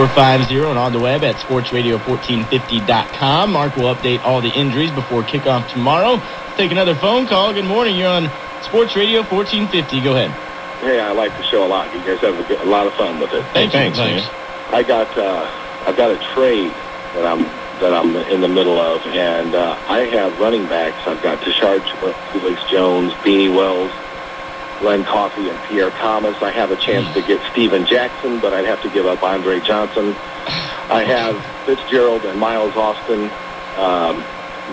450 and on the web at sportsradio1450.com. Mark will update all the injuries before kickoff tomorrow. Let's take another phone call. Good morning. You're on Sports Radio 1450. Go ahead. Hey, I like the show a lot. You guys have a lot of fun with it. Thanks. I've got a trade that I'm in the middle of, and I have running backs. I've got Tashard Jones, Beanie Wells, Glenn Coffey, and Pierre Thomas. I have a chance to get Steven Jackson, but I'd have to give up Andre Johnson. I have Fitzgerald and Miles Austin,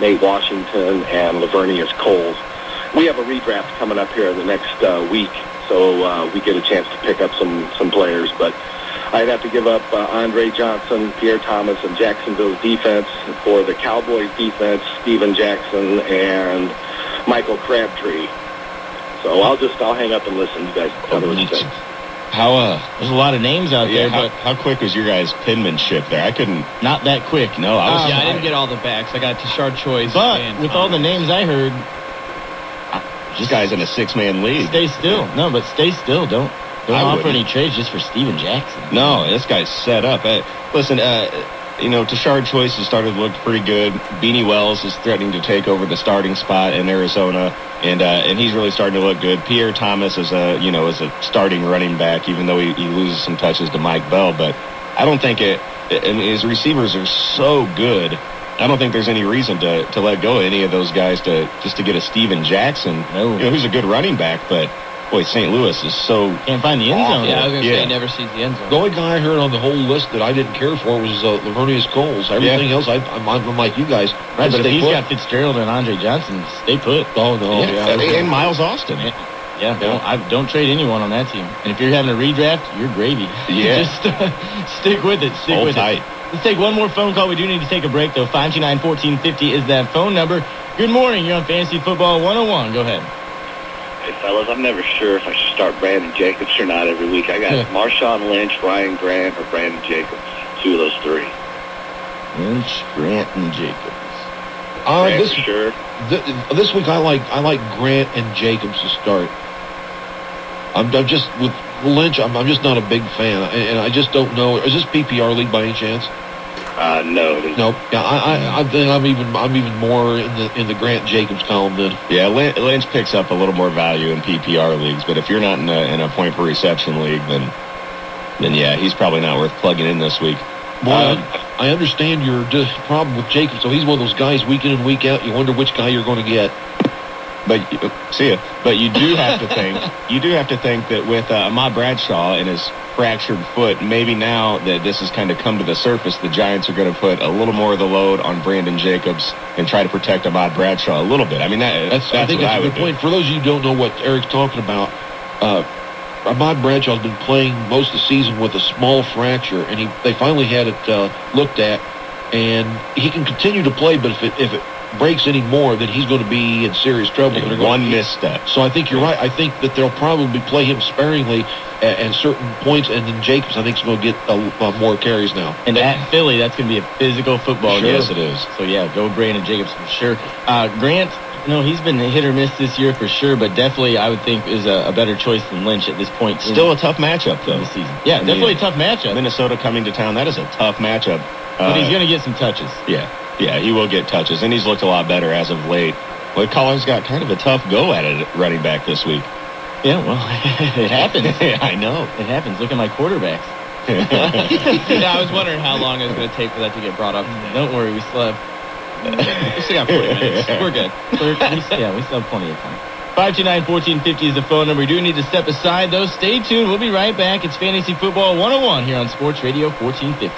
Nate Washington, and Lavernius Coles. We have a redraft coming up here in the next week, so we get a chance to pick up some players, but I'd have to give up Andre Johnson, Pierre Thomas, and Jacksonville's defense for the Cowboys' defense, Steven Jackson, and Michael Crabtree. So I'll hang up and listen. You guys tell me what you think. There's a lot of names out there, but how quick was your guys' penmanship there? I couldn't. Not that quick. No, I didn't get all the backs. I got Tashard Choice. But with all the names I heard, this guy's in a 6-man league. Stay still. No, but stay still. Don't offer any trades just for Steven Jackson. No, this guy's set up. Listen, Tashard Choice has started to look pretty good. Beanie Wells is threatening to take over the starting spot in Arizona, and he's really starting to look good. Pierre Thomas is a starting running back, even though he loses some touches to Mike Bell. But I don't think his receivers are so good. I don't think there's any reason to let go of any of those guys to get a Steven Jackson. No. Who's a good running back, but boy, St. Louis is so can't find the end zone. Yeah, I was going to say he never sees the end zone. The only guy I heard on the whole list that I didn't care for was Lavernius Coles. Everything else, I'm like you guys. Right, but if he's got Fitzgerald and Andre Johnson, stay put. Oh, no. And Miles Austin. Don't trade anyone on that team. And if you're having a redraft, you're gravy. Yeah. Just stick with it. Stick with it. Let's take one more phone call. We do need to take a break, though. 529-1450 is that phone number. Good morning. You're on Fantasy Football 101. Go ahead. Hey, fellas, I'm never sure if I should start Brandon Jacobs or not every week. I got Marshawn Lynch, Ryan Grant, or Brandon Jacobs. Two of those three. Lynch, Grant, and Jacobs. This week I like Grant and Jacobs to start. I'm just with Lynch. I'm just not a big fan, and I just don't know. Is this PPR league by any chance? No, it isn't. Nope. Yeah, I think I'm even more in the Grant Jacobs column then. Yeah, Lynch picks up a little more value in PPR leagues, but if you're not in a point per reception league, then yeah, he's probably not worth plugging in this week. Well, I understand your problem with Jacobs. So he's one of those guys week in and week out. You wonder which guy you're going to get. But you do have to think that with Ahmad Bradshaw and his fractured foot, maybe now that this has kind of come to the surface, the Giants are going to put a little more of the load on Brandon Jacobs and try to protect Ahmad Bradshaw a little bit. I mean, I think that's a good point. For those of you who don't know what Eric's talking about, Ahmad Bradshaw's been playing most of the season with a small fracture, and they finally had it looked at, and he can continue to play, but if it breaks any more, then he's going to be in serious trouble. One misstep. So I think you're right. I think that they'll probably play him sparingly at certain points, and then Jacobs, I think, is going to get more carries now. And at Philly, that's going to be a physical football game. Yes, it is. So, yeah, go Brandon Jacobs for sure. Grant, he's been hit or miss this year for sure, but definitely I would think is a better choice than Lynch at this point. Still a tough matchup, though. This season. Yeah, definitely a tough matchup. Minnesota coming to town, that is a tough matchup. But he's going to get some touches. Yeah, he will get touches, and he's looked a lot better as of late. Well, Collins's got kind of a tough go at it running back this week. Yeah, well, it happens. I know. It happens. Look at my quarterbacks. I was wondering how long it was going to take for that to get brought up. Don't worry, we still have 40 minutes. We're good. We still have plenty of time. 529-1450 is the phone number. We do need to step aside, though. Stay tuned. We'll be right back. It's Fantasy Football 101 here on Sports Radio 1450.